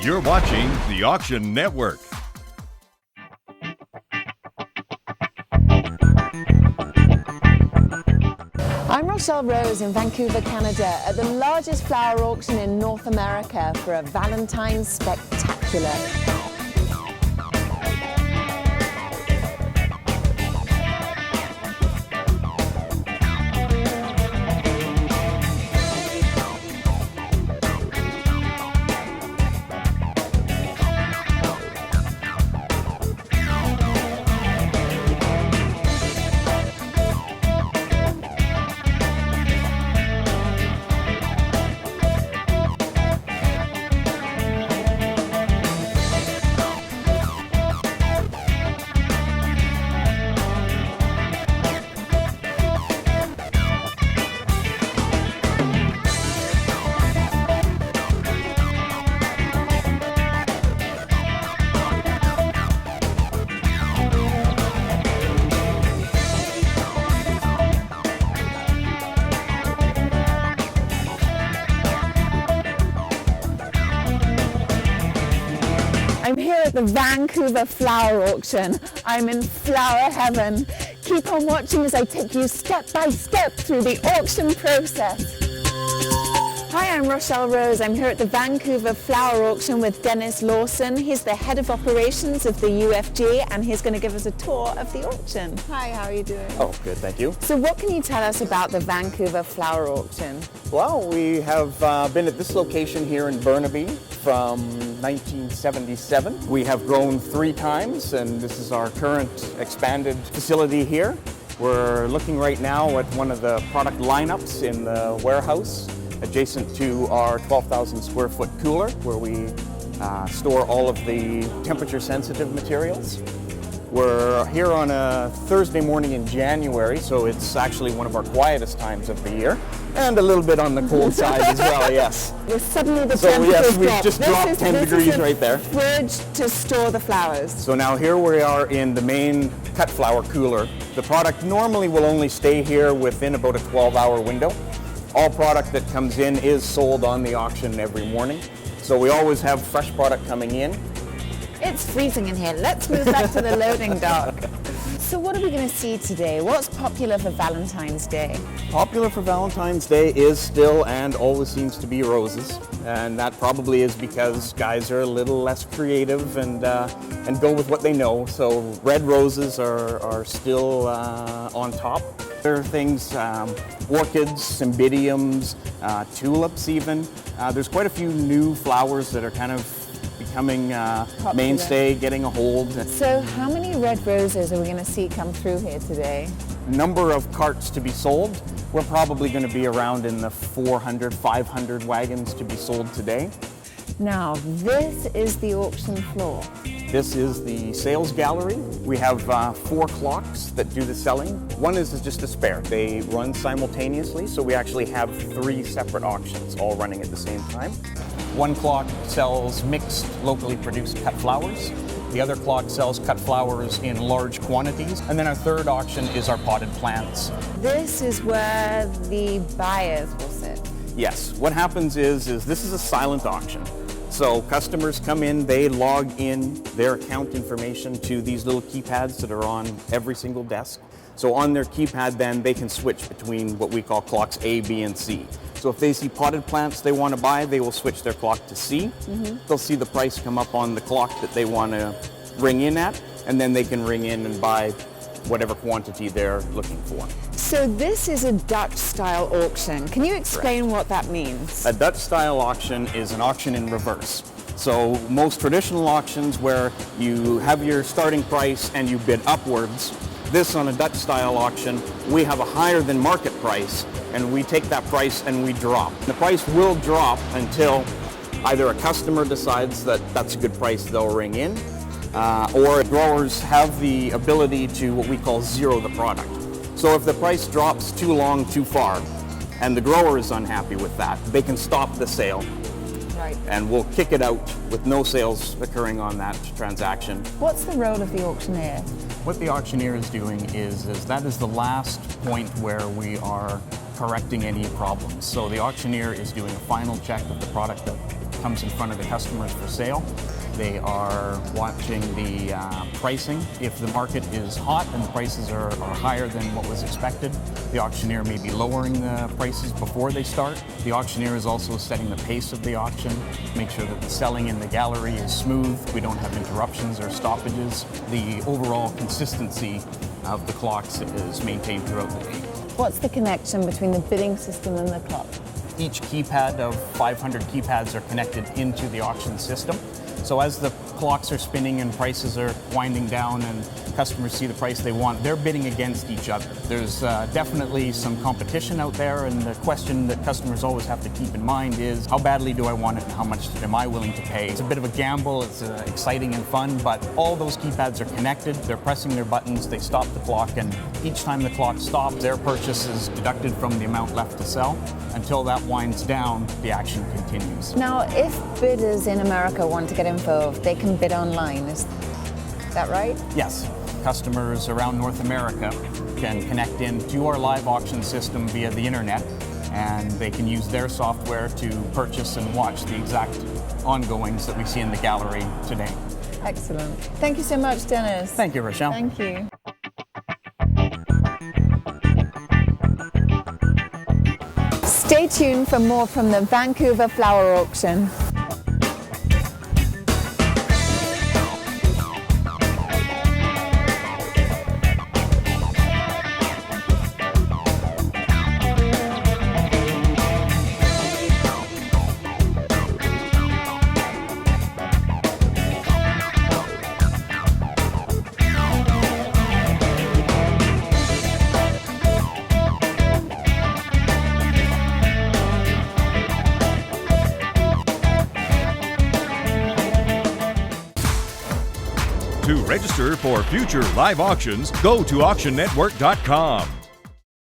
You're watching the Auction Network. I'm Rochelle Rose in Vancouver, Canada, at the largest flower auction in North America for a Valentine spectacular. I'm here at the Vancouver Flower Auction. I'm in flower heaven. Keep on watching as I take you step by step through the auction process. Hi, I'm Rochelle Rose. I'm here at the Vancouver Flower Auction with Dennis Lawson. He's the head of operations of the UFG, and he's going to give us a tour of the auction. Hi, how are you doing? Oh, good, thank you. So what can you tell us about the Vancouver Flower Auction? Well, we have been at this location here in Burnaby from 1977. We have grown 3 times, and this is our current expanded facility here. We're looking right now at one of the product lineups in the warehouse adjacent to our 12,000 square foot cooler where we store all of the temperature sensitive materials. We're here on a Thursday morning in January, so it's actually one of our quietest times of the year, and a little bit on the cold side as well, yes. Well, suddenly the So yes, we've dropped. just dropped 10 degrees right there. Fridge to store the flowers. So now here we are in the main cut flower cooler. The product normally will only stay here within about a 12-hour window. All product that comes in is sold on the auction every morning. So we always have fresh product coming in. It's freezing in here. Let's move back to the loading dock. So what are we going to see today? What's popular for Valentine's Day? Popular for Valentine's Day is still and always seems to be roses. And that probably is because guys are a little less creative and go with what they know. So red roses are still on top. There are things, orchids, cymbidiums, tulips even. There's quite a few new flowers that are kind of becoming mainstay, getting a hold. So how many red roses are we going to see come through here today? Number of carts to be sold, we're probably going to be around in the 400, 500 wagons to be sold today. Now, this is the auction floor. This is the sales gallery. We have 4 clocks that do the selling. One is just a spare. They run simultaneously, so we actually have 3 separate auctions all running at the same time. One clock sells mixed, locally produced cut flowers. The other clock sells cut flowers in large quantities. And then our third auction is our potted plants. This is where the buyers will sit. Yes, what happens is this is a silent auction. So customers come in, they log in their account information to these little keypads that are on every single desk. So on their keypad then they can switch between what we call clocks A, B, and C. So if they see potted plants they want to buy, they will switch their clock to C. They'll see the price come up on the clock that they want to ring in at, and then they can ring in and buy whatever quantity they're looking for. So this is a Dutch-style auction. Can you explain what that means? A Dutch-style auction is an auction in reverse. So most traditional auctions where you have your starting price and you bid upwards, this on a Dutch-style auction, we have a higher than market price, and we take that price and we drop. The price will drop until either a customer decides that that's a good price, they'll ring in, or growers have the ability to what we call zero the product. So if the price drops too long, too far, and the grower is unhappy with that, they can stop the sale. Right. And we'll kick it out with no sales occurring on that transaction. What's the role of the auctioneer? What the auctioneer is doing is that is the last point where we are correcting any problems. So the auctioneer is doing a final check of the product that comes in front of the customers for sale. They are watching the pricing. If the market is hot and the prices are higher than what was expected, the auctioneer may be lowering the prices before they start. The auctioneer is also setting the pace of the auction, make sure that the selling in the gallery is smooth, we don't have interruptions or stoppages. The overall consistency of the clocks is maintained throughout the day. What's the connection between the bidding system and the clock? Each keypad of 500 keypads are connected into the auction system. So as the clocks are spinning and prices are winding down and customers see the price they want, they're bidding against each other. There's definitely some competition out there, and the question that customers always have to keep in mind is, how badly do I want it and how much am I willing to pay? It's a bit of a gamble, it's exciting and fun, but all those keypads are connected, they're pressing their buttons, they stop the clock, and each time the clock stops, their purchase is deducted from the amount left to sell. Until that winds down, the action continues. Now, if bidders in America want to get involved, they can bid online, is that right? Yes. Customers around North America can connect into our live auction system via the internet, and they can use their software to purchase and watch the exact ongoings that we see in the gallery today. Excellent. Thank you so much, Dennis. Thank you, Rochelle. Thank you. Stay tuned for more from the Vancouver Flower Auction. To register for future live auctions, go to auctionnetwork.com.